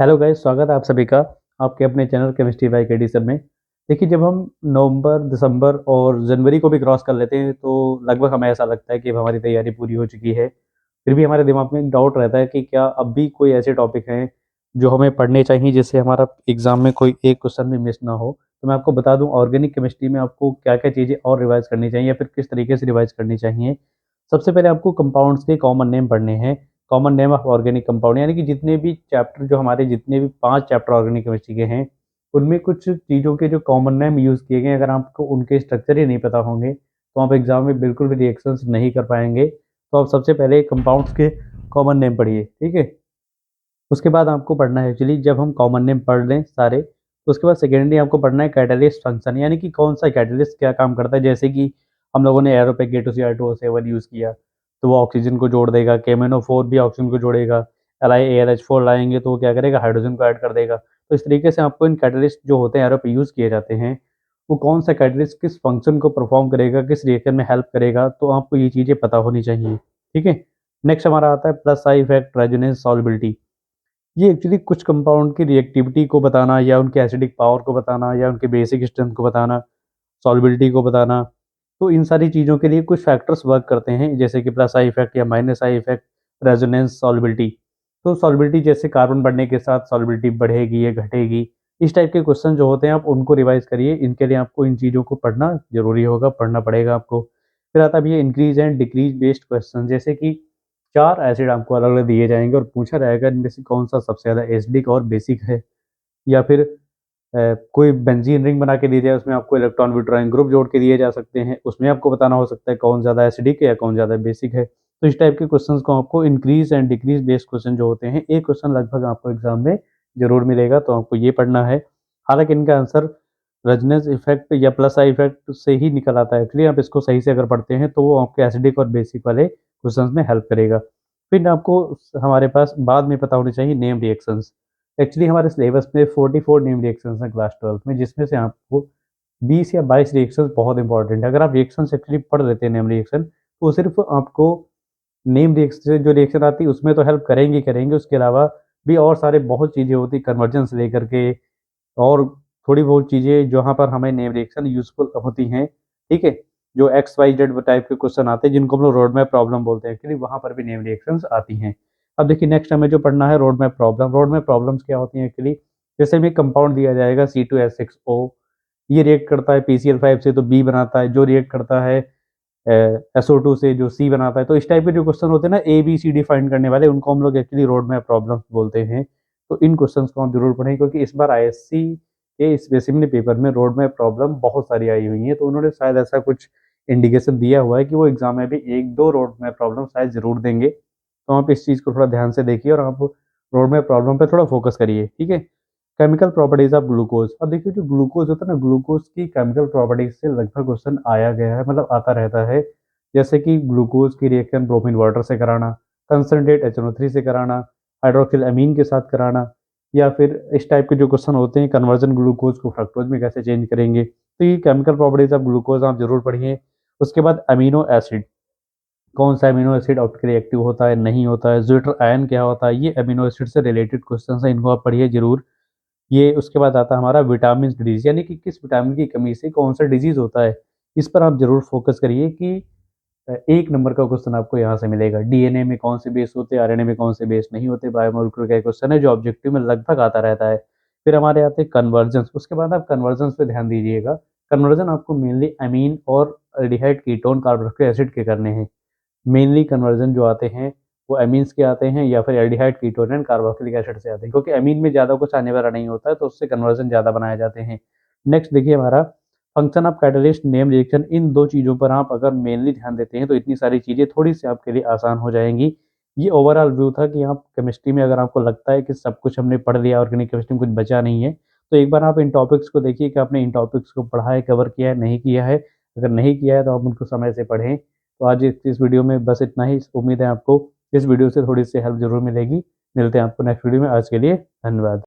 Hello guys, स्वागत है आप सभी का आपके अपने channel chemistry bye KD sir में। देखिए, जब हम नवंबर, दिसंबर और जनवरी को भी क्रॉस कर लेते हैं तो लगभग हमें ऐसा लगता है कि अब हमारी तैयारी पूरी हो चुकी है। फिर भी हमारे दिमाग में डाउट रहता है कि क्या अब भी कोई ऐसे टॉपिक हैं जो हमें पढ़ने चाहिए जिससे हमारा एग्जाम में कोई एक क्वेश्चन भी मिस ना हो। तो मैं आपको बता दूं, ऑर्गेनिक केमिस्ट्री में आपको क्या क्या चीज़ें और रिवाइज करनी चाहिए या फिर किस तरीके से रिवाइज करनी चाहिए। सबसे पहले आपको कंपाउंड्स के कॉमन नेम पढ़ने हैं। Common name of organic compound यानी कि जितने भी चैप्टर, जो हमारे जितने भी 5 चैप्टर ऑर्गेनिक केमिस्ट्री के हैं, उनमें कुछ चीज़ों के जो कॉमन नेम यूज़ किए गए हैं, अगर आपको उनके स्ट्रक्चर ही नहीं पता होंगे तो आप एग्जाम में बिल्कुल भी रिएक्शंस नहीं कर पाएंगे। तो आप सबसे पहले कंपाउंड्स के कॉमन नेम पढ़िए, ठीक है। उसके बाद आपको पढ़ना है, एक्चुअली जब हम कॉमन नेम पढ़ लें सारे तो उसके बाद सेकेंडली आपको पढ़ना है कैटलिस्ट फंक्शन, यानी कि कौन सा कैटलिस्ट क्या काम करता है। जैसे कि हम लोगों ने एरोपिक K2CR2O7 यूज़ किया तो वो ऑक्सीजन को जोड़ देगा, KMnO4 भी ऑक्सीजन को जोड़ेगा, LiAlH4 लाएंगे तो वो क्या करेगा, हाइड्रोजन को ऐड कर देगा। तो इस तरीके से आपको इन कैटलिस्ट जो होते हैं एरो पे यूज़ किए जाते हैं, वो कौन सा कैटलिस्ट किस फंक्शन को परफॉर्म करेगा, किस रिएक्शन में हेल्प करेगा, तो आपको ये चीज़ें पता होनी चाहिए, ठीक है। नेक्स्ट हमारा आता है plus I effect, resonance, solubility. ये एक्चुअली कुछ कंपाउंड की रिएक्टिविटी को बताना या उनके एसिडिक पावर को बताना या उनके बेसिक स्ट्रेंथ को बताना, सॉल्युबिलिटी को बताना। तो इन सारी चीज़ों के लिए कुछ फैक्टर्स वर्क करते हैं, जैसे कि प्लस आई इफेक्ट या minus I effect, resonance, solubility. तो सॉल्युबिलिटी जैसे कार्बन बढ़ने के साथ सॉल्युबिलिटी बढ़ेगी या घटेगी, इस टाइप के क्वेश्चन जो होते हैं आप उनको रिवाइज करिए। इनके लिए आपको इन चीज़ों को पढ़ना जरूरी होगा, पढ़ना पड़ेगा आपको। फिर आता है ये increase and decrease based question, जैसे कि 4 एसिड आपको अलग-अलग दिए जाएँगे और पूछा जाएगा इनमें से कौन-सा सबसे ज़्यादा एसिडिक और बेसिक है। या फिर कोई बेंजीन रिंग बना के दी जाए, उसमें आपको इलेक्ट्रॉन विट्रोइन ग्रुप जोड़ के दिए जा सकते हैं, उसमें आपको बताना हो सकता है कौन ज़्यादा एसिडिक है या कौन ज़्यादा बेसिक है। तो इस टाइप के क्वेश्चंस को आपको increase and decrease based question जो होते हैं, एक क्वेश्चन लगभग आपको एग्ज़ाम में ज़रूर मिलेगा, तो आपको ये पढ़ना है। हालाँकि इनका आंसर रेजोनेंस इफ़ेक्ट या प्लस आई इफ़ेक्ट से ही निकल आता है। एक्चुअली आप इसको सही से अगर पढ़ते हैं तो वो आपके एसिडिक और बेसिक वाले क्वेश्चंस में हेल्प करेगा। फिर आपको हमारे पास बाद में पता होनी चाहिए नेम रिएक्शंस। एक्चुअली हमारे सिलेबस में 44 नेम रिएक्शंस हैं क्लास 12th में, जिसमें से आपको 20 या 22 रिएक्शंस बहुत इंपॉर्टेंट है। अगर आप रिएक्शंस एक्चुअली पढ़ लेते हैं नेम रिएक्शन, तो सिर्फ आपको नेम रिएक्शन से जो रिएक्शन आती है उसमें तो हेल्प करेंगे ही करेंगे, उसके अलावा भी और सारे बहुत चीज़ें होती हैं कन्वर्जन से लेकर के, और थोड़ी बहुत चीज़ें जहाँ पर हमें नेम रिएक्शन यूज़फुल होती हैं, ठीक है? जो एक्स, वाई, जेड टाइप के क्वेश्चन आते हैं जिनको हम लोग रोड मैप प्रॉब्लम बोलते हैं, एक्चुअली वहाँ पर भी नेम रिएक्शंस आती हैं। अब देखिए, नेक्स्ट हमें जो पढ़ना है road map problem. Road map problems क्या होती हैं एक्चुअली, जैसे हमें कंपाउंड दिया जाएगा C2H6O, ये रिएक्ट करता है PCl5 से तो बी बनाता है, जो रिएक्ट करता है SO2 से जो सी बनाता है। तो इस टाइप के जो क्वेश्चन होते हैं ना, ABCD फाइंड करने वाले, उनको हम लोग एक्चुअली रोड मैप प्रॉब्लम्स बोलते हैं। तो इन क्वेश्चंस को हम जरूर पढ़ें, क्योंकि इस बार ISC के स्पेसिफिक पेपर में रोड मैप प्रॉब्लम बहुत सारी आई हुई हैं, तो उन्होंने शायद ऐसा कुछ इंडिकेशन दिया हुआ है कि वो एग्जाम में भी 1-2 रोड मैप प्रॉब्लम शायद जरूर देंगे। तो आप इस चीज़ को थोड़ा ध्यान से देखिए और आप रोड मैप प्रॉब्लम पे थोड़ा फोकस करिए, ठीक है। Chemical properties of glucose. अब देखिए, जो ग्लूकोज होता है ना, ग्लूकोज की केमिकल प्रॉपर्टीज से लगभग क्वेश्चन आया गया है, मतलब आता रहता है। जैसे कि ग्लूकोज की रिएक्शन ब्रोमीन वाटर से कराना, कंसनट्रेट HNO3 से कराना, हाइड्रोक्सिल अमीन के साथ कराना, या फिर इस टाइप के जो क्वेश्चन होते हैं, कन्वर्जन ग्लूकोज को फ्रक्टोज में कैसे चेंज करेंगे। तो ये केमिकल प्रॉपर्टीज ऑफ ग्लूकोज आप जरूर पढ़िए। उसके बाद अमीनो एसिड, कौन सा अमीनो एसिड ऑप्टिकली एक्टिव होता है, नहीं होता है, ज्विटर आयन क्या होता है, ये अमीनो एसिड से रिलेटेड क्वेश्चन है, इनको आप पढ़िए जरूर। ये उसके बाद आता है हमारा विटामिन डिजीज, यानी कि किस विटामिन की कमी से कौन सा डिजीज होता है, इस पर आप जरूर फोकस करिए कि 1 नंबर का क्वेश्चन आपको यहाँ से मिलेगा। डीएनए में कौन से बेस होते हैं, आरएनए में कौन से बेस नहीं होते, बायोमोलिक्यूलर का क्वेश्चन है जो ऑब्जेक्टिव में लगभग आता रहता है। फिर हमारे आते हैं कन्वर्जन्स, उसके बाद आप कन्वर्जन्स पे ध्यान दीजिएगा। कन्वर्जन आपको मेनली अमीन और एल्डिहाइड कीटोन कार्बोक्सिलिक एसिड के करने हैं। मेनली कन्वर्जन जो आते हैं वो अमीन्स के आते हैं या फिर aldehyde ketone and carboxylic acid से आते हैं, क्योंकि अमीन में ज़्यादा कुछ आने वाला नहीं होता है तो उससे कन्वर्जन ज़्यादा बनाए जाते हैं। नेक्स्ट देखिए हमारा function of catalyst, name reaction, इन 2 चीज़ों पर आप अगर मेनली ध्यान देते हैं तो इतनी सारी चीज़ें थोड़ी सी आपके लिए आसान हो जाएंगी। ये ओवरऑल व्यू था कि आप केमिस्ट्री में अगर आपको लगता है कि सब कुछ हमने पढ़ लिया, ऑर्गेनिक केमिस्ट्री में कुछ बचा नहीं है, तो एक बार आप इन टॉपिक्स को देखिए कि आपने इन टॉपिक्स को पढ़ा है, कवर किया है, नहीं किया है। अगर नहीं किया है तो आप उनको समय से पढ़ें। तो आज इस वीडियो में बस इतना ही। उम्मीद है आपको इस वीडियो से थोड़ी सी हेल्प ज़रूर मिलेगी। मिलते हैं आपको नेक्स्ट वीडियो में। आज के लिए धन्यवाद।